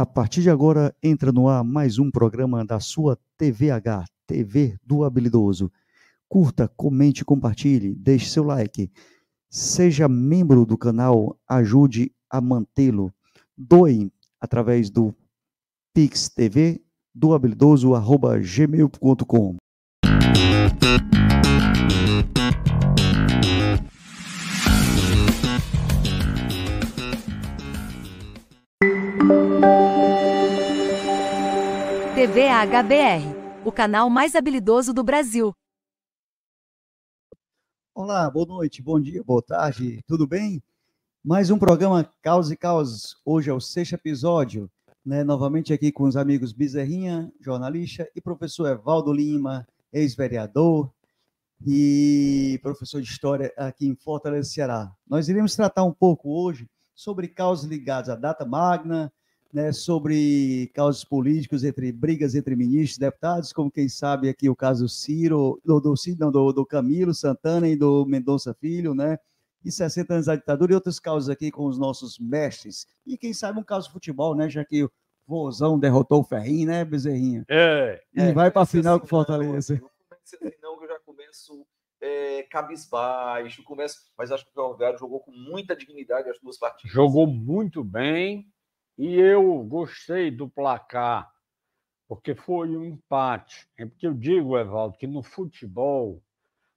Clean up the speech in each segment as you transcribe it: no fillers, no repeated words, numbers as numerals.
A partir de agora, entra no ar mais um programa da sua TVH, TV do Habilidoso. Curta, comente, compartilhe, deixe seu like. Seja membro do canal, ajude a mantê-lo. Doe através do Pix TV do habilidoso@gmail.com. TV HBR, o canal mais habilidoso do Brasil. Olá, boa noite, bom dia, boa tarde, tudo bem? Mais um programa Caos e Caos, hoje é o 6º episódio, né? Novamente aqui com os amigos Bezerrinha, jornalista, e professor Evaldo Lima, ex-vereador e professor de História aqui em Fortaleza, Ceará. Nós iremos tratar um pouco hoje sobre causas ligadas à data magna, né, sobre causos políticos, brigas entre ministros e deputados, como quem sabe aqui o caso Ciro, do Camilo Santana e do Mendonça Filho, né, e 60 anos da ditadura, e outros casos aqui com os nossos mestres. E quem sabe um caso de futebol, né, já que o Vozão derrotou o Ferrinho, né, Bezerrinha? E vai para a final com o Fortaleza. Não, que eu já começo cabisbaixo, mas acho que o Ferroviário jogou com muita dignidade as duas partidas. Jogou muito bem. E eu gostei do placar, porque foi um empate. É porque eu digo, Evaldo, que no futebol,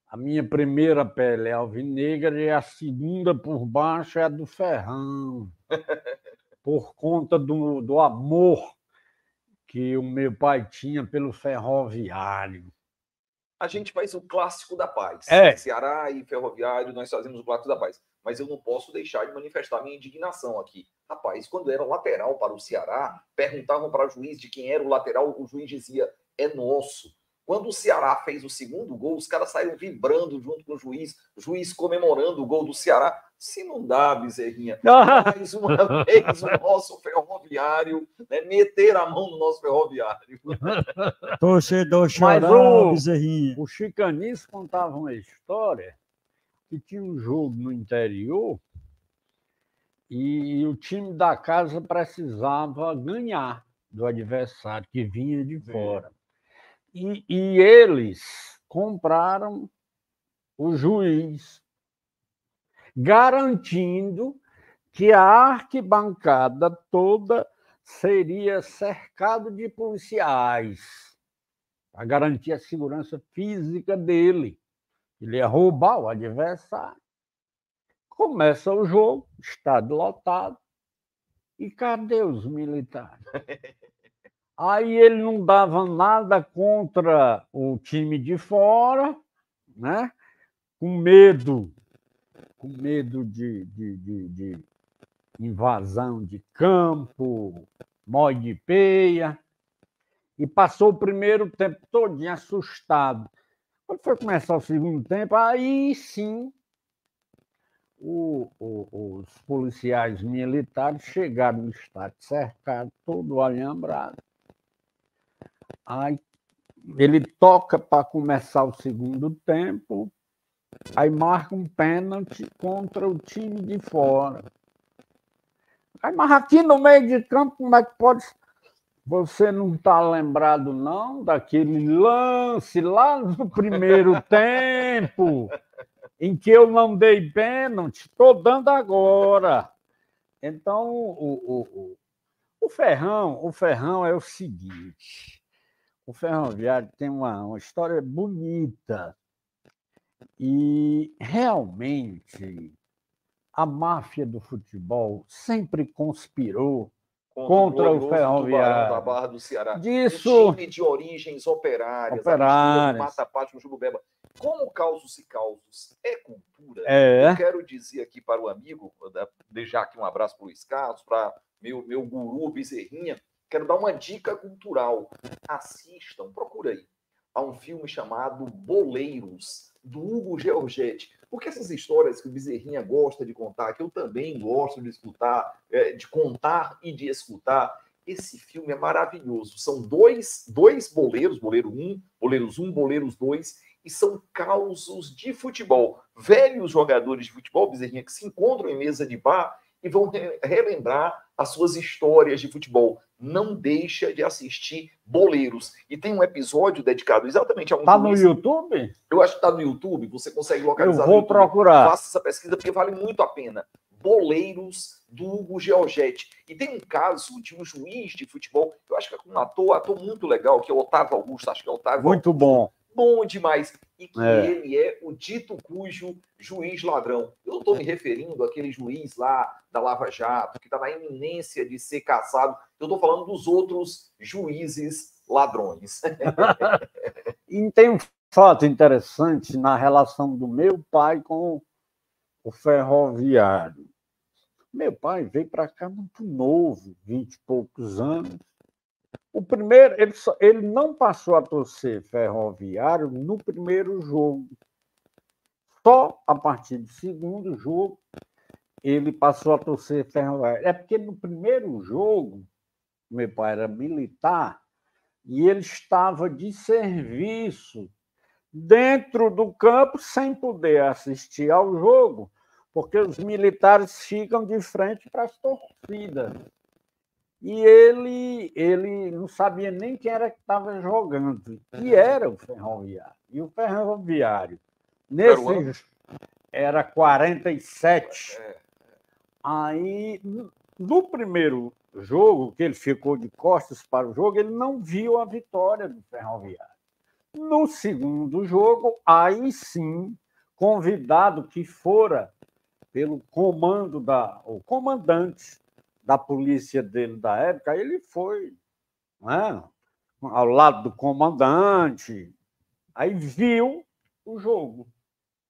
a minha primeira pele é alvinegra e a segunda por baixo é a do Ferrão, por conta do amor que o meu pai tinha pelo Ferroviário. A gente faz o clássico da paz. Ceará e Ferroviário, nós fazemos o clássico da paz. Mas eu não posso deixar de manifestar minha indignação aqui. Rapaz, quando era lateral para o Ceará, perguntavam para o juiz de quem era o lateral, o juiz dizia, é nosso. Quando o Ceará fez o segundo gol, os caras saíram vibrando junto com o juiz comemorando o gol do Ceará. Se não dá, Bezerrinha, mais uma vez o nosso Ferroviário, né, meter a mão no nosso Ferroviário. Torcedor chorar, Bezerrinha. O Chicanice contava uma história que tinha um jogo no interior e o time da casa precisava ganhar do adversário que vinha de fora. E eles compraram o juiz, garantindo que a arquibancada toda seria cercada de policiais para garantir a segurança física dele. Ele ia roubar o adversário. Começa o jogo, estádio lotado, e cadê os militares? Aí ele não dava nada contra o time de fora, né? com medo de invasão de campo, mó de peia, e passou o primeiro tempo todinho assustado. Quando foi começar o segundo tempo, aí sim os policiais militares chegaram no estádio cercado, todo alhambrado. Aí ele toca para começar o segundo tempo, aí marca um pênalti contra o time de fora. Aí, mas aqui no meio de campo, como é que pode... Você não está lembrado, não, daquele lance lá no primeiro tempo, em que eu não dei pênalti? Estou dando agora. Então, o Ferrão é o seguinte, o Ferroviário tem uma história bonita e, realmente, a máfia do futebol sempre conspirou contra o Ferroviário. Da Barra do Ceará. Disso... Um time de origens operárias. Mata-Pátio, no Jurubeba. Como causos e causos é cultura, eu quero dizer aqui para o amigo, deixar aqui um abraço para o Luiz Carlos, para meu guru Bezerrinha, quero dar uma dica cultural. Assistam, procura aí, a um filme chamado Boleiros, do Hugo Giorgetti. Porque essas histórias que o Bezerrinha gosta de contar, que eu também gosto de escutar, de contar e de escutar, esse filme é maravilhoso. São dois boleiros, boleiros 1, boleiros 2, e são causos de futebol. Velhos jogadores de futebol, Bezerrinha, que se encontram em mesa de bar e vão relembrar as suas histórias de futebol. Não deixa de assistir Boleiros. E tem um episódio dedicado exatamente a um Tá juiz. No YouTube? Eu acho que tá no YouTube, você consegue localizar. Eu vou procurar. Faça essa pesquisa, porque vale muito a pena. Boleiros, do Hugo Georgetti. E tem um caso de um juiz de futebol, eu acho que é um ator muito legal, que é o Otávio Augusto, acho que é o Otávio Muito Augusto. Bom. Bom demais. E que ele é o dito cujo juiz ladrão. Eu não estou me referindo àquele juiz lá da Lava Jato, que está na iminência de ser caçado. Eu estou falando dos outros juízes ladrões. E tem um fato interessante na relação do meu pai com o ferroviário. Meu pai veio para cá muito novo, 20 e poucos anos. O primeiro, ele não passou a torcer Ferroviário no primeiro jogo. Só a partir do segundo jogo ele passou a torcer Ferroviário. É porque no primeiro jogo, meu pai era militar e ele estava de serviço dentro do campo sem poder assistir ao jogo, porque os militares ficam de frente para as torcidas. E ele não sabia nem quem era que estava jogando. E era o Ferroviário. E o Ferroviário, nesse era 47. Aí, no primeiro jogo, que ele ficou de costas para o jogo, ele não viu a vitória do Ferroviário. No segundo jogo, aí sim, convidado que fora pelo o comandante da polícia dele da época, ele foi, né, ao lado do comandante, aí viu o jogo.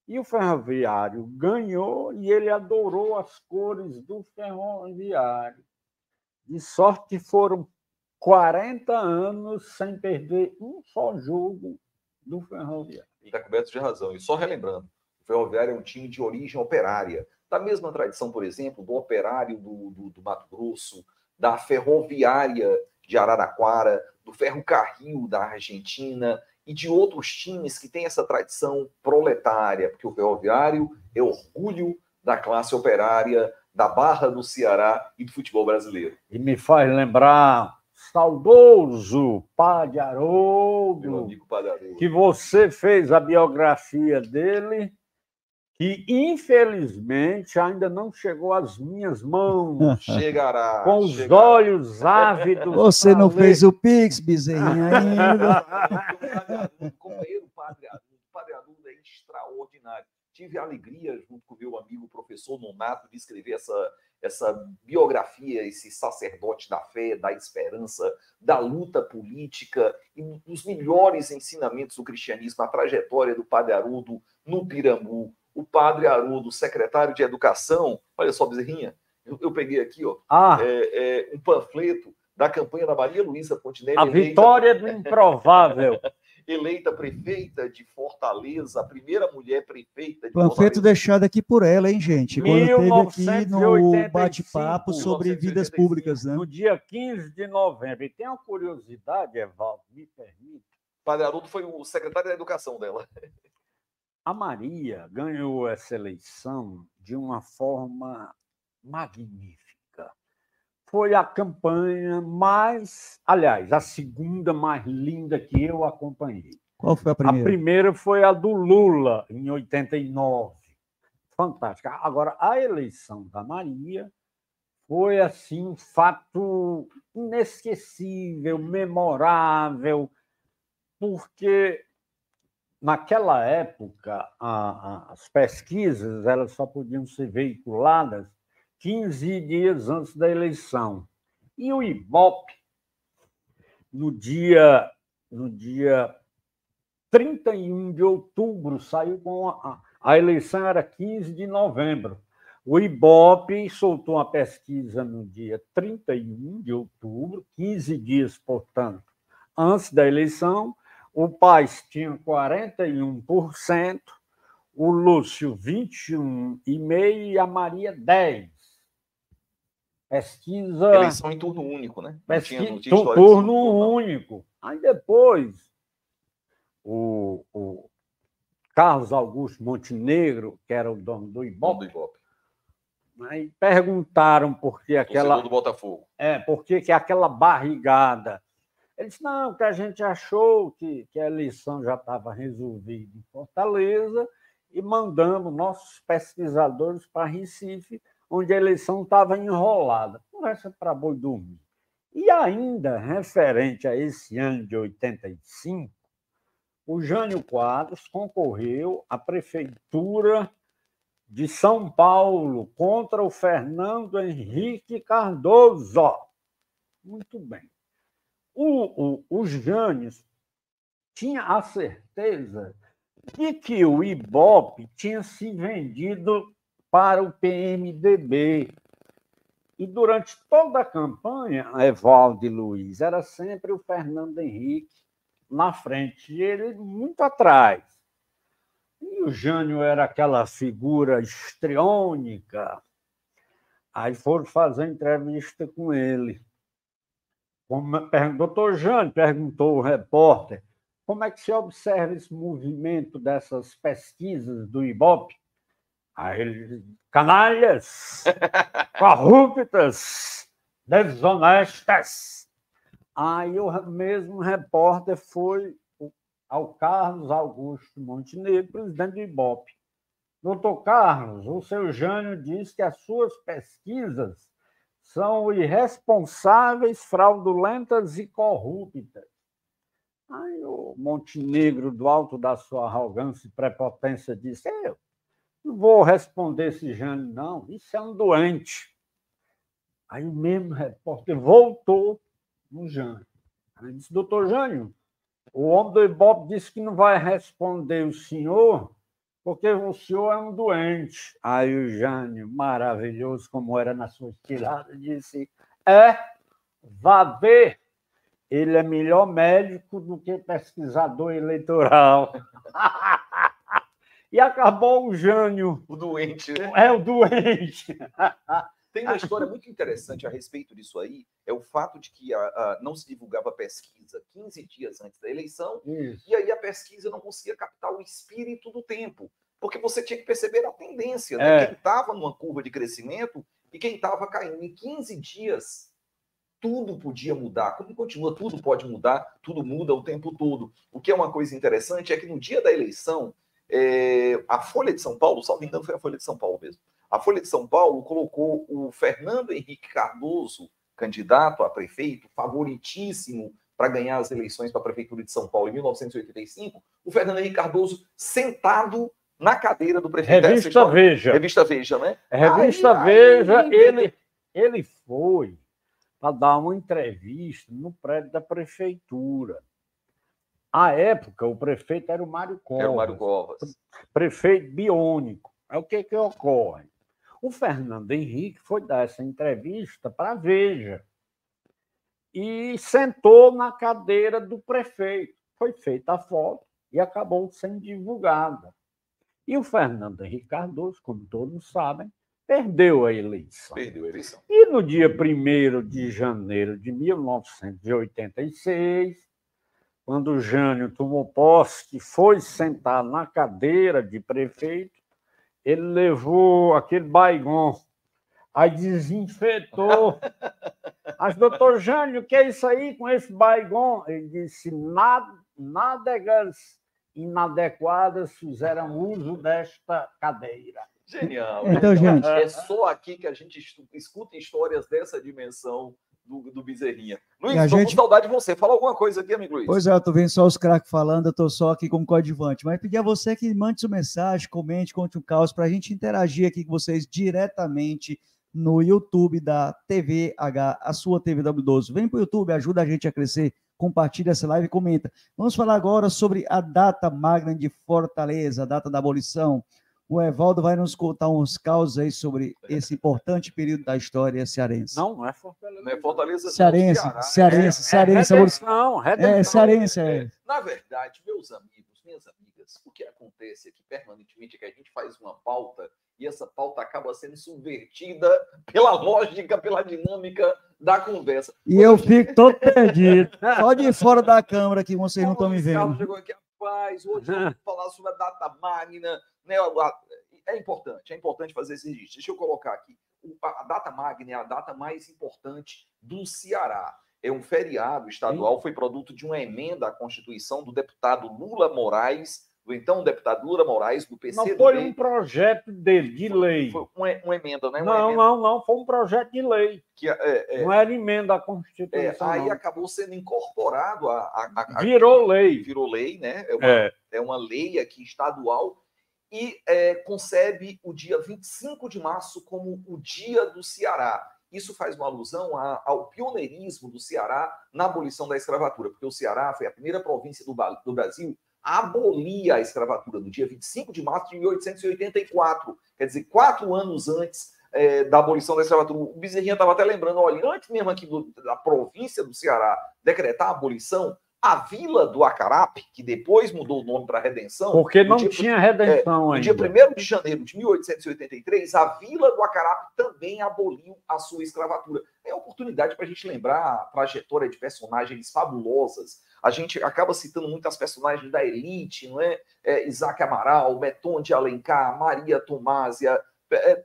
E o Ferroviário ganhou e ele adorou as cores do Ferroviário. De sorte que foram 40 anos sem perder um só jogo do Ferroviário. Está coberto de razão. E só relembrando, o Ferroviário é um time de origem operária, da mesma tradição, por exemplo, do Operário do Mato Grosso, da Ferroviária de Araraquara, do Ferrocarril da Argentina e de outros times que têm essa tradição proletária, porque o Ferroviário é orgulho da classe operária, da Barra do Ceará e do futebol brasileiro. E me faz lembrar saudoso Padre Haroldo, meu amigo Padre Haroldo, que você fez a biografia dele, que infelizmente ainda não chegou às minhas mãos. Chegará. Com os olhos ávidos. Você não fez o Pix, Bezerrinha, ainda. O companheiro Padre Haroldo é extraordinário. Tive a alegria, junto com o meu amigo professor Nonato, de escrever essa biografia, esse sacerdote da fé, da esperança, da luta política e dos melhores ensinamentos do cristianismo, a trajetória do Padre Haroldo no Pirambu. O Padre Haroldo, secretário de Educação, olha só, Bezerrinha, eu peguei aqui um panfleto da campanha da Maria Luísa Fontenelle. A vitória do improvável. Eleita prefeita de Fortaleza, a primeira mulher prefeita de Fortaleza. Panfleto deixado aqui por ela, hein, gente? Quando teve aqui no bate-papo sobre vidas públicas, né? No dia 15 de novembro. E tem uma curiosidade, Evaldo, me permite. Padre Haroldo foi o secretário da Educação dela. A Maria ganhou essa eleição de uma forma magnífica. Foi a campanha mais... Aliás, a segunda mais linda que eu acompanhei. Qual foi a primeira? A primeira foi a do Lula, em 89. Fantástica. Agora, a eleição da Maria foi, assim, um fato inesquecível, memorável, porque... Naquela época, as pesquisas elas só podiam ser veiculadas 15 dias antes da eleição. E o Ibope, no dia 31 de outubro, saiu com a eleição era 15 de novembro. O Ibope soltou uma pesquisa no dia 31 de outubro, 15 dias, portanto, antes da eleição. O Paes tinha 41%, o Lúcio 21,5% e a Maria 10%. Pesquisa... Eleição em turno único, né? Não tinha turno único. Aí depois, o Carlos Augusto Montenegro, que era o dono do Ibope, Aí perguntaram por que aquela... do Botafogo. Por que aquela barrigada. Ele disse, não, que a gente achou que a eleição já estava resolvida em Fortaleza e mandamos nossos pesquisadores para Recife, onde a eleição estava enrolada. Conversa para boi dormir. E ainda, referente a esse ano de 85, o Jânio Quadros concorreu à Prefeitura de São Paulo contra o Fernando Henrique Cardoso. Muito bem. O Jânio tinha a certeza de que o Ibope tinha se vendido para o PMDB. E durante toda a campanha, Evaldo e Luiz, era sempre o Fernando Henrique na frente, e ele muito atrás. E o Jânio era aquela figura histriônica. Aí foram fazer entrevista com ele. Doutor Jânio, perguntou o repórter, como é que se observa esse movimento dessas pesquisas do Ibope? Aí ele, canalhas, corruptas, desonestas. Aí o mesmo repórter foi ao Carlos Augusto Montenegro, presidente do Ibope. Doutor Carlos, o seu Jânio diz que as suas pesquisas são irresponsáveis, fraudulentas e corruptas. Aí o Montenegro, do alto da sua arrogância e prepotência, disse, eu não vou responder esse Jânio, não, isso é um doente. Aí o mesmo repórter voltou no Jânio. Aí disse, doutor Jânio, o homem do Ibope disse que não vai responder o senhor porque o senhor é um doente. Aí o Jânio, maravilhoso como era na sua estilada, disse, vá ver, ele é melhor médico do que pesquisador eleitoral. E acabou o Jânio. O doente. O doente. Tem uma história muito interessante a respeito disso aí, é o fato de que não se divulgava a pesquisa 15 dias antes da eleição, e aí a pesquisa não conseguia captar o espírito do tempo, porque você tinha que perceber a tendência, né? Quem estava numa curva de crescimento e quem estava caindo. Em 15 dias, tudo podia mudar. Como continua, tudo pode mudar, tudo muda o tempo todo. O que é uma coisa interessante é que no dia da eleição, a Folha de São Paulo, salvo engano, foi a Folha de São Paulo mesmo, a Folha de São Paulo colocou o Fernando Henrique Cardoso, candidato a prefeito, favoritíssimo para ganhar as eleições para a Prefeitura de São Paulo em 1985, o Fernando Henrique Cardoso sentado na cadeira do prefeito. Revista Veja. Revista Veja, né? Revista Veja, ele foi para dar uma entrevista no prédio da prefeitura. À época, o prefeito era o Mário Covas. Era o Mário Covas. Prefeito biônico. É o que ocorre? O Fernando Henrique foi dar essa entrevista para a Veja e sentou na cadeira do prefeito. Foi feita a foto e acabou sendo divulgada. E o Fernando Henrique Cardoso, como todos sabem, perdeu a eleição. Perdeu a eleição. E no dia 1º de janeiro de 1986, quando o Jânio tomou posse, que foi sentar na cadeira de prefeito, ele levou aquele Baygon, aí desinfetou. Mas, doutor Jânio, o que é isso aí com esse Baygon? Ele disse, nádegas inadequadas fizeram uso desta cadeira. Genial. Então, gente... É só aqui que a gente escuta histórias dessa dimensão do Bezerrinha. Luiz, estou com saudade de você. Fala alguma coisa aqui, amigo Luiz. Pois é, eu estou vendo só os craques falando, eu estou só aqui como coadjuvante. Mas pedir a você que mande sua mensagem, comente, conte um caos, para a gente interagir aqui com vocês diretamente no YouTube da TVH, a sua TV W12. Vem para o YouTube, ajuda a gente a crescer, compartilha essa live e comenta. Vamos falar agora sobre a data magna de Fortaleza, a data da abolição. O Evaldo vai nos contar uns causos aí sobre esse importante período da história cearense. Não é Fortaleza. Não é Fortaleza. Cearense. Redenção. Cearense. Na verdade, meus amigos, minhas amigas, o que acontece aqui permanentemente é que a gente faz uma pauta e essa pauta acaba sendo subvertida pela lógica, pela dinâmica da conversa. E eu fico todo perdido. Só de fora da câmera que vocês não estão me vendo. Chegou aqui, rapaz, hoje vamos falar sobre a data magna, né? É importante fazer esse registro. Deixa eu colocar aqui. A data magna é a data mais importante do Ceará. É um feriado estadual, foi produto de uma emenda à Constituição do deputado Lula Moraes, do então deputado Lula Moraes, do PCdoB. Não foi um projeto dele, de lei. Foi uma emenda, né? Não, foi um projeto de lei. Não era emenda à Constituição. Aí acabou sendo incorporado virou lei. Virou lei, né? É uma lei aqui estadual e concebe o dia 25 de março como o Dia do Ceará. Isso faz uma alusão ao pioneirismo do Ceará na abolição da escravatura, porque o Ceará foi a primeira província do Brasil a abolir a escravatura no dia 25 de março de 1884. Quer dizer, 4 anos antes da abolição da escravatura. O Bezerrinha estava até lembrando, olha, antes mesmo aqui da província do Ceará decretar a abolição, a Vila do Acarape, que depois mudou o nome para Redenção... Porque não tinha Redenção ainda. No dia 1º de janeiro de 1883, a Vila do Acarape também aboliu a sua escravatura. É oportunidade para a gente lembrar a trajetória de personagens fabulosas. A gente acaba citando muitas personagens da elite, não é? Isaac Amaral, Beton de Alencar, Maria Tomásia...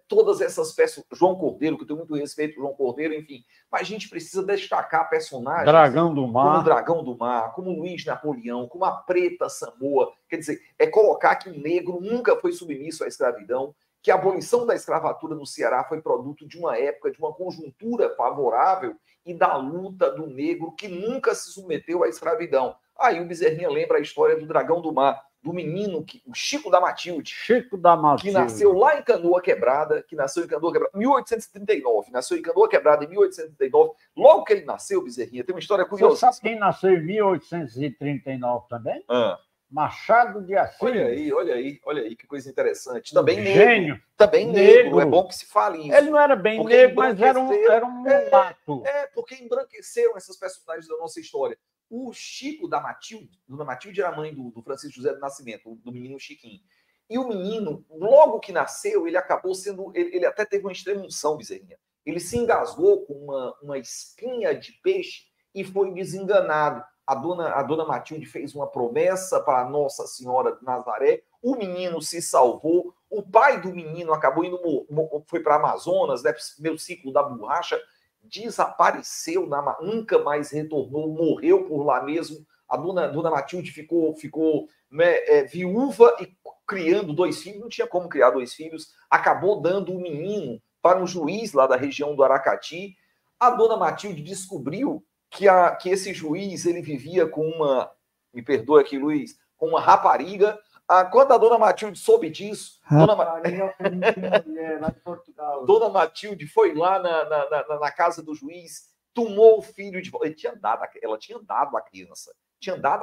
todas essas peças, João Cordeiro, que eu tenho muito respeito por João Cordeiro, enfim, mas a gente precisa destacar personagens Dragão do Mar, como Dragão do Mar, como Luiz Napoleão, como a Preta Samoa. Quer dizer, colocar que o negro nunca foi submisso à escravidão, que a abolição da escravatura no Ceará foi produto de uma época, de uma conjuntura favorável e da luta do negro que nunca se submeteu à escravidão. Aí o Bezerrinha lembra a história do Dragão do Mar, do menino, o Chico da Matilde. Que nasceu lá em Canoa Quebrada, 1839. Nasceu em Canoa Quebrada em 1839. Logo que ele nasceu, Bezerrinha, tem uma história curiosa. Você sabe quem nasceu em 1839 também? Machado de Assis. Olha aí, que coisa interessante. Também gênio. Também negro. É bom que se fale isso. Ele não era bem negro, mas era um mulato. Porque embranqueceram essas personagens da nossa história. O Chico da Matilde, Dona Matilde era mãe do Francisco José do Nascimento, do menino Chiquinho. E o menino, logo que nasceu, ele acabou sendo... Ele até teve uma extrema-unção, Bezerrinha. Ele se engasgou com uma espinha de peixe e foi desenganado. A dona Matilde fez uma promessa para Nossa Senhora de Nazaré. O menino se salvou. O pai do menino acabou foi para Amazonas, né, meu ciclo da borracha. Desapareceu, nunca mais retornou, morreu por lá mesmo. A dona Matilde ficou viúva e criando 2 filhos, não tinha como criar 2 filhos, acabou dando o menino para um juiz lá da região do Aracati. A dona Matilde descobriu que esse juiz ele vivia com me perdoa aqui, Luiz, com uma rapariga. Quando a dona Matilde soube disso, Dona Matilde foi lá na casa do juiz, tomou o filho de volta. Ela tinha dado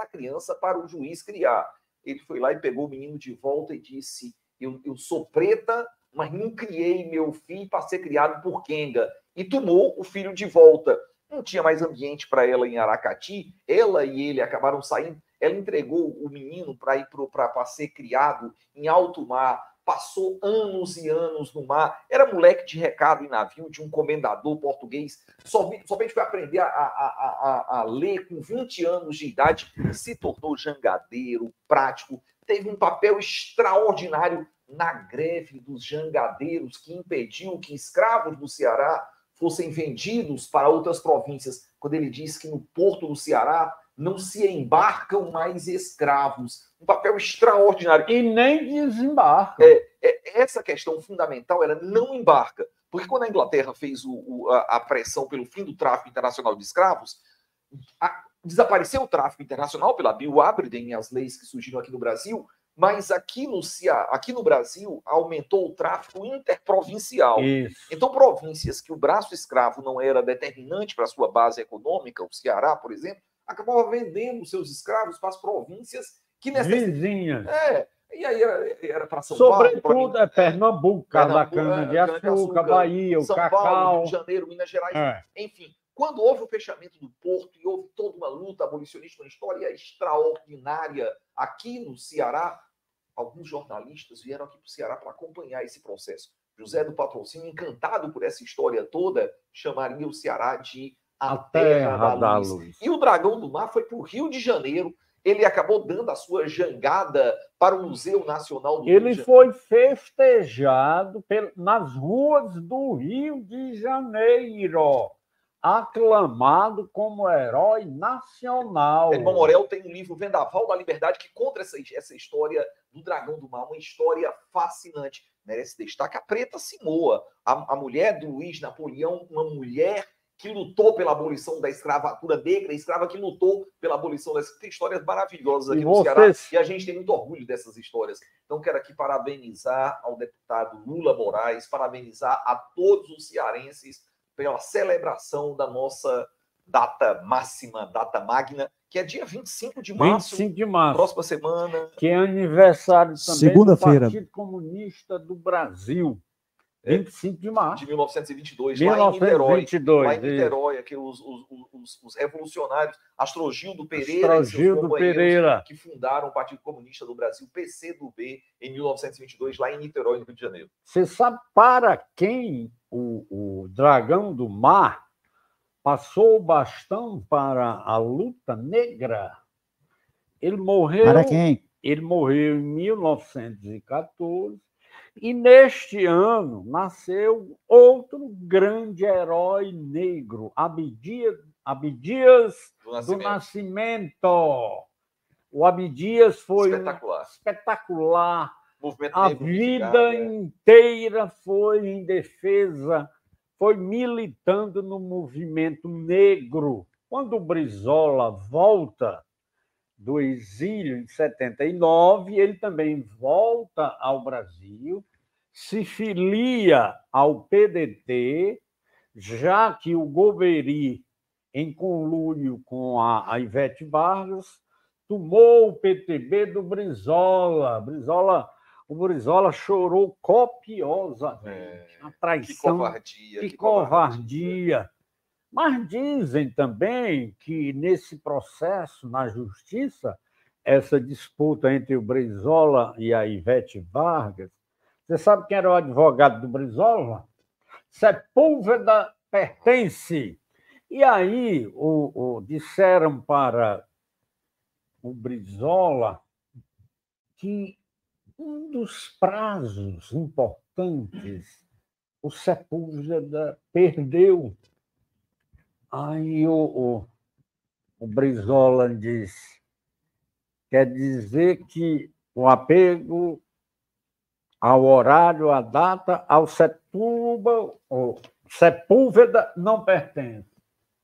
a criança para o juiz criar. Ele foi lá e pegou o menino de volta e disse: eu sou preta, mas não criei meu filho para ser criado por Kenga. E tomou o filho de volta. Não tinha mais ambiente para ela em Aracati. Ela e ele acabaram saindo. Ela entregou o menino para ser criado em alto mar, passou anos e anos no mar, era moleque de recado em navio de um comendador português, somente foi aprender a ler com 20 anos de idade, se tornou jangadeiro, prático, teve um papel extraordinário na greve dos jangadeiros, que impediu que escravos do Ceará fossem vendidos para outras províncias, quando ele disse que no porto do Ceará não se embarcam mais escravos. Um papel extraordinário. E nem desembarca. Essa questão fundamental era não embarca. Porque quando a Inglaterra fez a pressão pelo fim do tráfico internacional de escravos, desapareceu o tráfico internacional pela Bill Aberdeen e as leis que surgiram aqui no Brasil, mas aqui no Brasil aumentou o tráfico interprovincial. Isso. Então, províncias que o braço escravo não era determinante para a sua base econômica, o Ceará, por exemplo, acabava vendendo seus escravos para as províncias que vizinhas. E aí era para São Paulo. Sobretudo Pernambuco, da cana-de-açúcar, Bahia, o São cacau. Paulo, Rio de Janeiro, Minas Gerais. Enfim, quando houve o fechamento do porto e houve toda uma luta abolicionista, uma história extraordinária aqui no Ceará, alguns jornalistas vieram aqui para o Ceará para acompanhar esse processo. José do Patrocínio, encantado por essa história toda, chamaria o Ceará de a terra da luz. E o Dragão do Mar foi para o Rio de Janeiro, ele acabou dando a sua jangada para o Museu Nacional do Rio de Janeiro. Ele foi festejado nas ruas do Rio de Janeiro, aclamado como herói nacional. Edmond Morel tem um livro, Vendaval da Liberdade, que conta essa história do Dragão do Mar, uma história fascinante. Merece destaque a Preta Simoa, a mulher do Luiz Napoleão, uma mulher que lutou pela abolição da escravatura negra, escrava que lutou pela abolição da escravatura. Tem histórias maravilhosas aqui no Ceará, e a gente tem muito orgulho dessas histórias. Então, quero aqui parabenizar ao deputado Lula Moraes, parabenizar a todos os cearenses pela celebração da nossa data máxima, data magna, que é dia 25 de março. 25 de março. Próxima semana. Que é aniversário também segunda-feira do Partido Comunista do Brasil. 25 de março. De 1922, 1922, lá em Niterói, aqui os revolucionários, Astrogildo Pereira que fundaram o Partido Comunista do Brasil, PCdoB, em 1922, lá em Niterói, no Rio de Janeiro. Você sabe para quem o Dragão do Mar passou o bastão para a luta negra? Ele morreu. Para quem? Ele morreu em 1914. E neste ano nasceu outro grande herói negro, Abdias do Nascimento. O Abdias foi espetacular. A vida inteira foi em defesa, foi militando no movimento negro. Quando o Brizola volta do exílio em 79, ele também volta ao Brasil, se filia ao PDT, já que o Golbery, em conluio com a Ivete Vargas, tomou o PTB do Brizola. O Brizola chorou copiosamente. A traição. Que covardia. Mas dizem também que, nesse processo, na justiça, essa disputa entre o Brizola e a Ivete Vargas, você sabe quem era o advogado do Brizola? Sepúlveda Pertence. E aí disseram para o Brizola que um dos prazos importantes o Sepúlveda perdeu. Aí o Brizola disse, quer dizer que o apego ao horário, à data, ao Sepúlveda não pertence,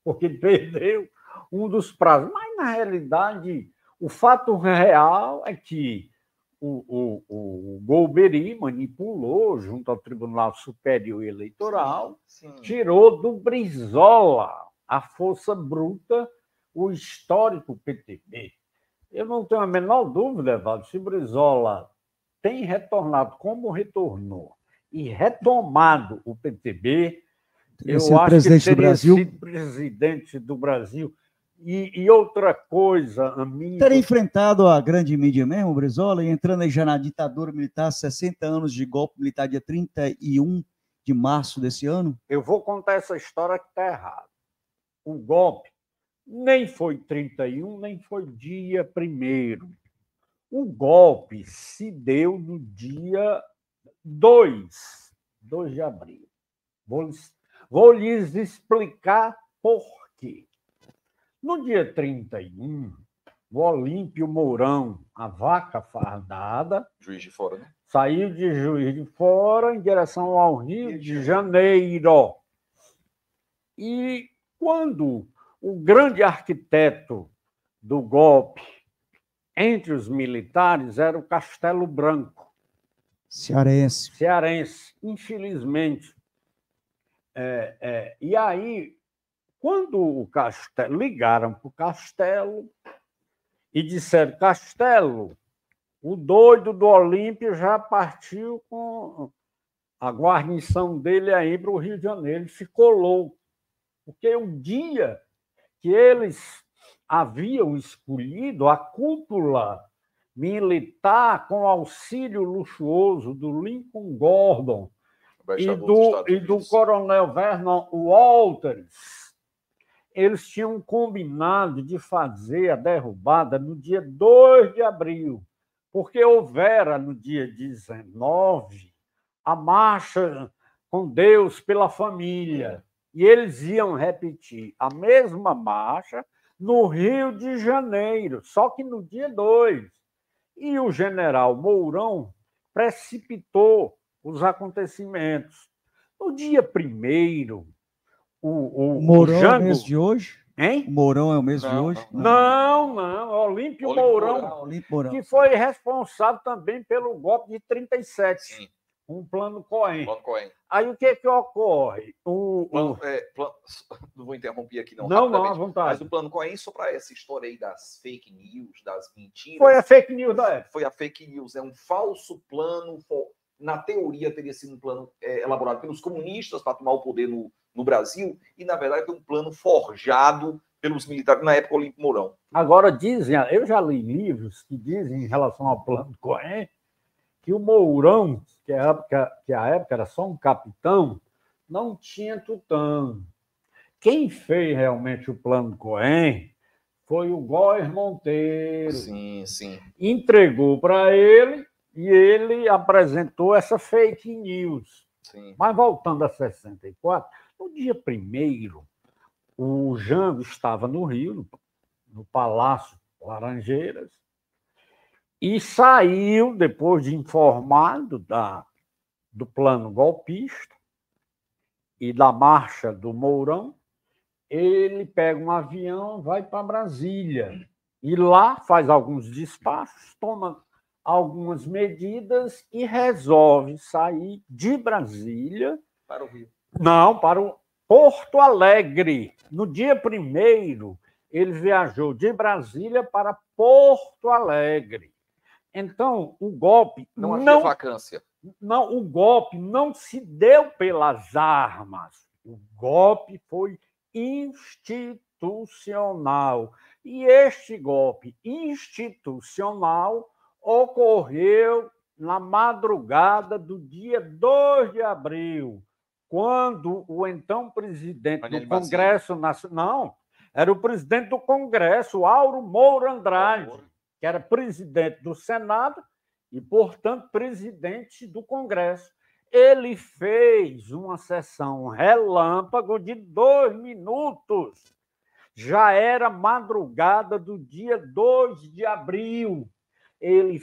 porque perdeu um dos prazos. Mas, na realidade, o fato real é que o Golbery manipulou, junto ao Tribunal Superior Eleitoral, tirou do Brizola a força bruta, o histórico PTB. Eu não tenho a menor dúvida, Evaldo, se Brizola tem retornado como retornou e retomado o PTB, eu acho que teria sido presidente do Brasil. E outra coisa, amigo... Teria enfrentado a grande mídia mesmo, o Brizola, e entrando aí já na ditadura militar, 60 anos de golpe militar, dia 31 de março desse ano? Eu vou contar essa história que está errada. O golpe nem foi 31, nem foi dia 1º. O golpe se deu no dia 2 de abril. Vou lhes explicar por quê. No dia 31, o Olímpio Mourão, a vaca fardada, Juiz de Fora, né? Saiu de Juiz de Fora em direção ao Rio de Janeiro. E quando o grande arquiteto do golpe entre os militares era o Castelo Branco. Cearense, infelizmente. E aí, quando o Castelo ligaram para o Castelo e disseram, Castelo, o doido do Olímpio já partiu com a guarnição dele aí para o Rio de Janeiro. Ele ficou louco, porque o dia que eles haviam escolhido a cúpula militar com auxílio luxuoso do Lincoln Gordon e do coronel Vernon Walters, eles tinham combinado de fazer a derrubada no dia 2 de abril, porque houvera no dia 19 a marcha com Deus pela família, e eles iam repetir a mesma marcha no Rio de Janeiro, só que no dia 2. E o general Mourão precipitou os acontecimentos. No dia 1º, o Mourão Jango... é o mês de hoje? Hein? O Mourão é o mês de hoje? Não. Olímpio Mourão, que foi responsável também pelo golpe de 37. Sim. Um plano Cohen. Cohen. Aí o que ocorre? Não vou interromper aqui, não. Não, à vontade. Mas o plano Cohen, só para essa história aí das fake news, das mentiras. Foi a fake news da época. Foi a fake news. É um falso plano. Na teoria, teria sido um plano elaborado pelos comunistas para tomar o poder no Brasil. E, na verdade, foi um plano forjado pelos militares, na época, Olímpio Mourão. Agora, dizem, eu já li livros que dizem, em relação ao plano Cohen, que o Mourão, que a época era só um capitão, não tinha tutano. Quem fez realmente o plano Cohen foi o Góes Monteiro. Sim. Entregou para ele e ele apresentou essa fake news. Sim. Mas voltando a 64, no dia 1º, o Jango estava no Rio, no Palácio Laranjeiras, e saiu, depois de informado do plano golpista e da marcha do Mourão, ele pega um avião, vai para Brasília. E lá faz alguns despachos, toma algumas medidas e resolve sair de Brasília... Para o Rio. Não, para o Porto Alegre. No dia 1º, ele viajou de Brasília para Porto Alegre. Então, o golpe... Não havia vacância. Não, o golpe não se deu pelas armas. O golpe foi institucional. E este golpe institucional ocorreu na madrugada do dia 2 de abril, quando o então presidente do Congresso Nacional... Não, era o presidente do Congresso, Auro Moura Andrade, que era presidente do Senado e, portanto, presidente do Congresso. Ele fez uma sessão relâmpago de 2 minutos. Já era madrugada do dia 2 de abril. Ele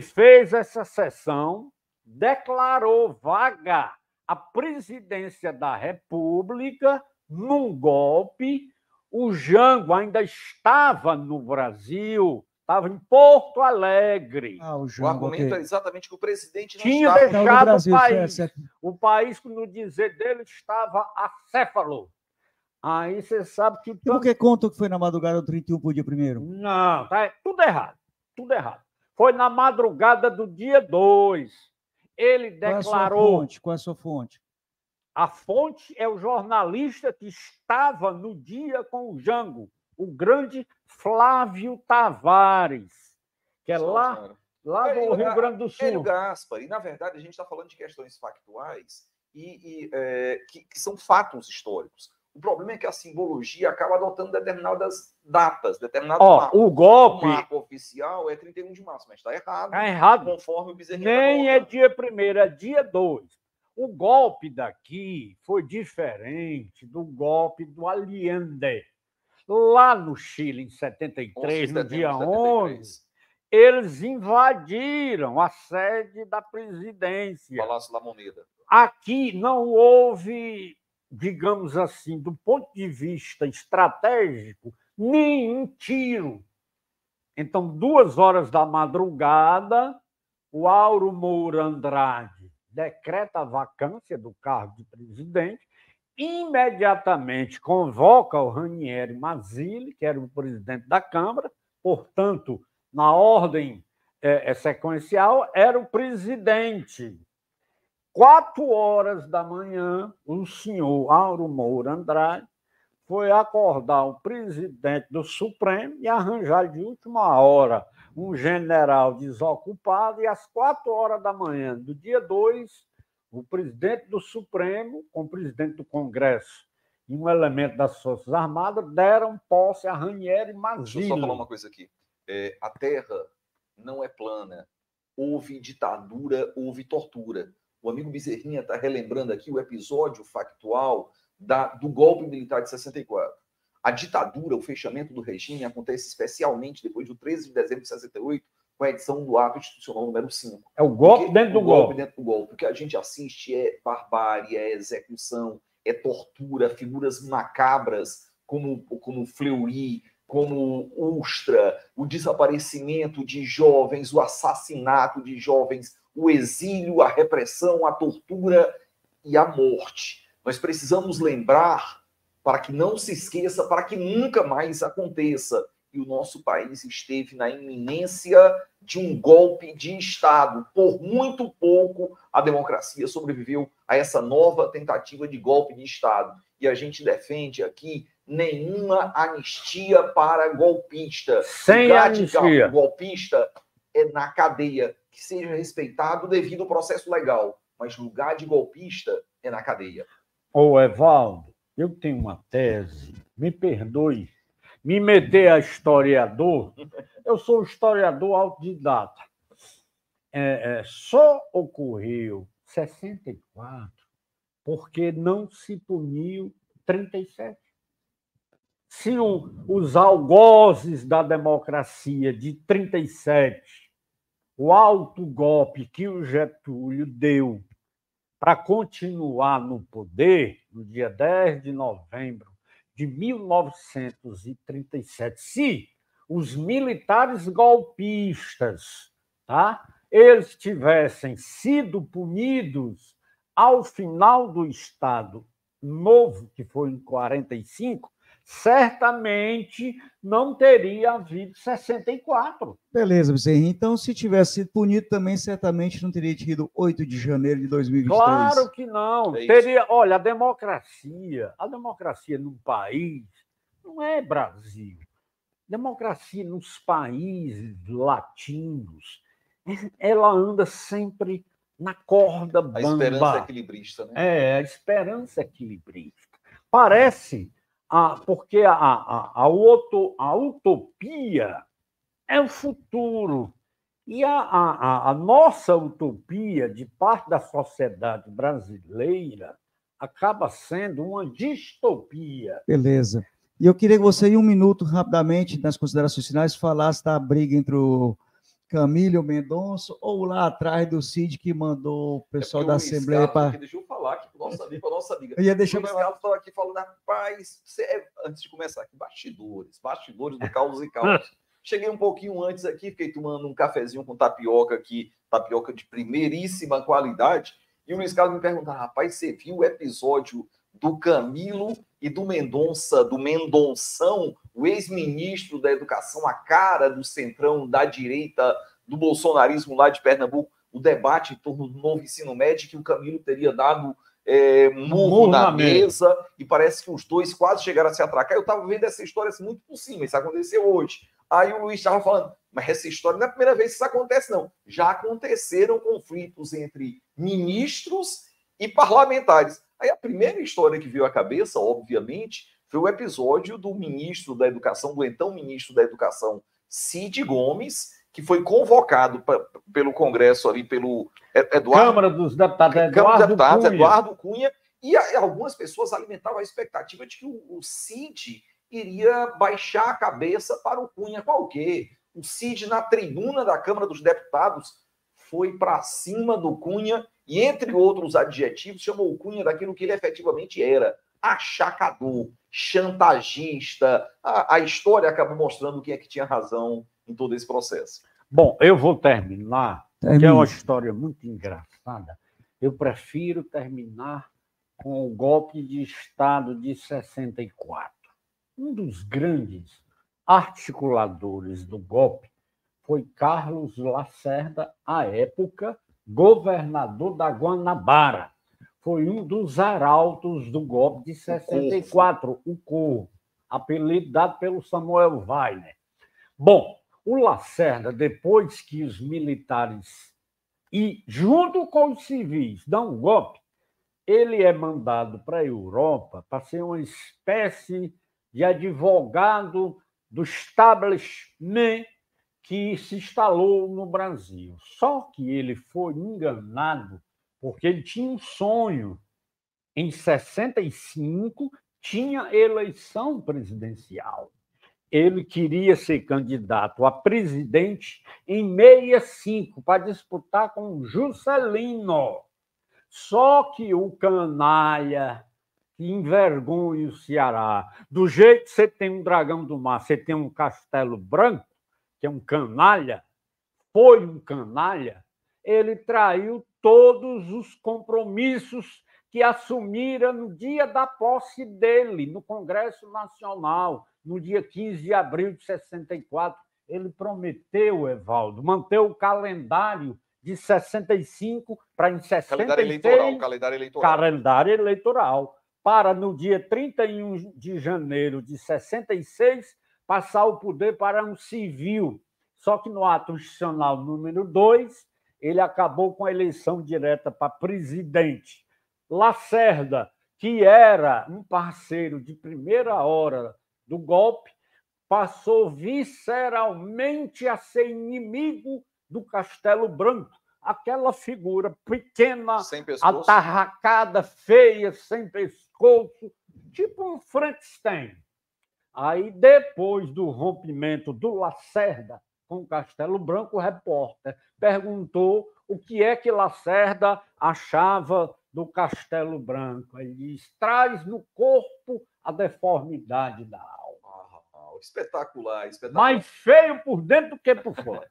fez essa sessão, declarou vaga a presidência da República num golpe. O Jango ainda estava no Brasil, estava em Porto Alegre. O argumento é exatamente que o presidente não tinha deixado o país. O país, no dizer dele, estava acéfalo. Aí você sabe que... E por que conta que foi na madrugada do 31 para o dia 1º? Não, tá tudo errado. Foi na madrugada do dia 2. Ele declarou... Qual é a sua fonte? A fonte é o jornalista que estava no dia com o Jango, o grande Flávio Tavares, que é lá do Rio Grande do Sul. Hélio Gaspar. E, na verdade, a gente está falando de questões factuais que são fatos históricos. O problema é que a simbologia acaba adotando determinadas datas, determinados marcos. O golpe... O marco oficial é 31 de março, mas está errado. Está errado. Conforme o Bezerrinha. Nem é dia 1º, é dia 2. O golpe daqui foi diferente do golpe do Allende. Lá no Chile, em 73, no dia 11, eles invadiram a sede da presidência. Palácio da Moneda. Aqui não houve, digamos assim, do ponto de vista estratégico, nenhum tiro. Então, 2 horas da madrugada, o Auro Moura Andrade decreta a vacância do cargo de presidente, imediatamente convoca o Ranieri Mazzilli, que era o presidente da Câmara, portanto, na ordem sequencial, era o presidente. 4 horas da manhã, o senhor Auro Moura Andrade foi acordar o presidente do Supremo e arranjar de última hora um general desocupado, e às 4 horas da manhã do dia 2, o presidente do Supremo, com o presidente do Congresso e um elemento das Forças Armadas deram posse a Ranieri e Mazzilli. Deixa eu só falar uma coisa aqui. A terra não é plana. Houve ditadura, houve tortura. O amigo Bezerrinha está relembrando aqui o episódio factual do golpe militar de 64. A ditadura, o fechamento do regime, acontece especialmente depois do 13 de dezembro de 68, com a edição do ato institucional número 5. É o golpe dentro do golpe. Dentro do golpe. O que a gente assiste é barbárie, é execução, é tortura, figuras macabras como Fleury, como Ustra, o desaparecimento de jovens, o assassinato de jovens, o exílio, a repressão, a tortura e a morte. Nós precisamos lembrar, para que não se esqueça, para que nunca mais aconteça. E o nosso país esteve na iminência de um golpe de Estado. Por muito pouco, a democracia sobreviveu a essa nova tentativa de golpe de Estado. E a gente defende aqui nenhuma anistia para golpista. Sem anistia. O golpista é na cadeia, que seja respeitado devido ao processo legal. Mas lugar de golpista é na cadeia. Ô, Evaldo, eu tenho uma tese, me perdoe, me meter a historiador, eu sou historiador autodidata. Só ocorreu 64 porque não se puniu 37. Se os algozes da democracia de 37, o alto golpe que o Getúlio deu para continuar no poder, no dia 10 de novembro de 1937, se os militares golpistas, eles tivessem sido punidos ao final do Estado Novo, que foi em 45, certamente não teria havido 64. Beleza, Bezerrinho. Então, se tivesse sido punido também, certamente não teria tido 8 de janeiro de 2023. Claro que não. Teria, olha, a democracia num país não é Brasil. Democracia nos países latinos, ela anda sempre na corda bamba. A esperança equilibrista, né? A esperança equilibrista. Parece... porque a utopia é o futuro. E a nossa utopia, de parte da sociedade brasileira, acaba sendo uma distopia. Beleza. E eu queria que você, em um minuto, rapidamente, nas considerações finais, falasse da briga entre o Camilo Mendonça ou lá atrás do Cid que mandou o pessoal da Assembleia para... Deixa eu falar aqui para a nossa amiga. Eu ia deixar o Carlos estava aqui falando, rapaz, antes de começar aqui, bastidores do Caos e Caos. Cheguei um pouquinho antes aqui, fiquei tomando um cafezinho com tapioca aqui, tapioca de primeiríssima qualidade, e o Luiz Carlos me pergunta, rapaz, você viu o episódio do Camilo e do Mendonça, do Mendonção, o ex-ministro da Educação, a cara do centrão da direita do bolsonarismo lá de Pernambuco, o debate em torno do novo ensino médio, que o Camilo teria dado murro na mesa, e parece que os dois quase chegaram a se atracar. Eu estava vendo essa história assim, muito por cima, isso aconteceu hoje. Aí o Luiz estava falando, mas essa história não é a primeira vez que isso acontece, não. Já aconteceram conflitos entre ministros e parlamentares. Aí a primeira história que veio à cabeça, obviamente, foi o episódio do ministro da Educação, do então ministro da Educação, Cid Gomes, que foi convocado pelo Congresso ali, pelo Câmara dos Deputados, Eduardo Cunha, e algumas pessoas alimentavam a expectativa de que o Cid iria baixar a cabeça para o Cunha qualquer. O Cid, na tribuna da Câmara dos Deputados, foi para cima do Cunha e, entre outros adjetivos, chamou o Cunha daquilo que ele efetivamente era: achacador, chantagista. A história acabou mostrando quem é que tinha razão em todo esse processo. Bom, eu vou terminar, que é uma história muito engraçada. Eu prefiro terminar com o golpe de Estado de 64. Um dos grandes articuladores do golpe foi Carlos Lacerda, à época governador da Guanabara. Foi um dos arautos do golpe de 64, o Corvo, apelido dado pelo Samuel Weiner. Bom, o Lacerda, depois que os militares, e junto com os civis, dão um golpe, ele é mandado para a Europa para ser uma espécie de advogado do establishment que se instalou no Brasil. Só que ele foi enganado porque ele tinha um sonho. Em 65, tinha eleição presidencial. Ele queria ser candidato a presidente em 65 para disputar com o Juscelino. Só que o canalha que envergonha o Ceará, do jeito que você tem um dragão do mar, você tem um Castelo Branco, que é um canalha, foi um canalha, ele traiu todos os compromissos que assumira no dia da posse dele, no Congresso Nacional, no dia 15 de abril de 64. Ele prometeu, Evaldo, manter o calendário de 65 para em 66... Calendário eleitoral. Para, no dia 31 de janeiro de 66, passar o poder para um civil. Só que no ato institucional número 2, ele acabou com a eleição direta para presidente. Lacerda, que era um parceiro de primeira hora do golpe, passou visceralmente a ser inimigo do Castelo Branco, aquela figura pequena, atarracada, feia, sem pescoço, tipo um Frankenstein. Aí, depois do rompimento do Lacerda com o Castelo Branco, o repórter perguntou o que é que Lacerda achava do Castelo Branco. Ele diz: traz no corpo a deformidade da alma. Espetacular, espetacular. Mais feio por dentro do que por fora.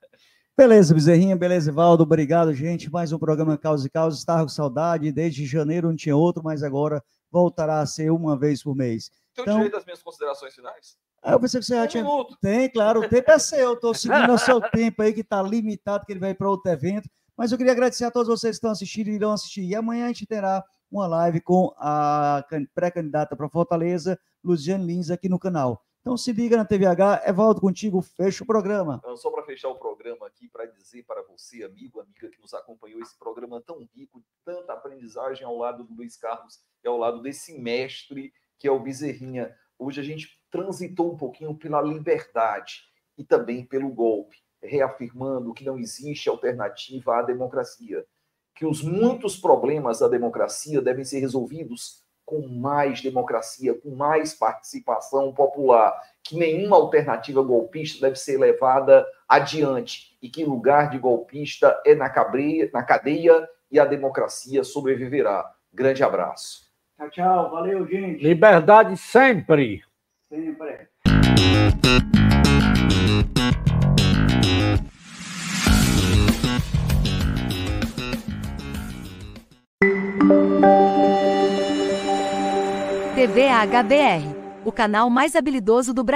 Beleza, Bezerrinha, beleza, Evaldo, obrigado, gente. Mais um programa Causa e Causa. Estava com saudade, desde janeiro não tinha outro, mas agora voltará a ser uma vez por mês. Tem o direito às minhas considerações finais? Eu pensei que você já tinha... Tem, claro, o tempo é seu, estou seguindo o seu tempo aí, que está limitado, que ele vai para outro evento, mas eu queria agradecer a todos vocês que estão assistindo e irão assistir. E amanhã a gente terá uma live com a pré-candidata para Fortaleza, Luciane Lins, aqui no canal. Então se liga na TVH, Evaldo, contigo, fecha o programa. Só para fechar o programa aqui, para dizer para você, amigo, amiga que nos acompanhou, esse programa tão rico, tanta aprendizagem ao lado do Luiz Carlos e ao lado desse mestre que é o Bezerrinha. Hoje a gente transitou um pouquinho pela liberdade e também pelo golpe, reafirmando que não existe alternativa à democracia, que os muitos problemas da democracia devem ser resolvidos com mais democracia, com mais participação popular, que nenhuma alternativa golpista deve ser levada adiante e que lugar de golpista é na cadeia e a democracia sobreviverá. Grande abraço. Tchau, tchau. Valeu, gente. Liberdade sempre. Sempre. TV HBR, o canal mais habilidoso do Brasil.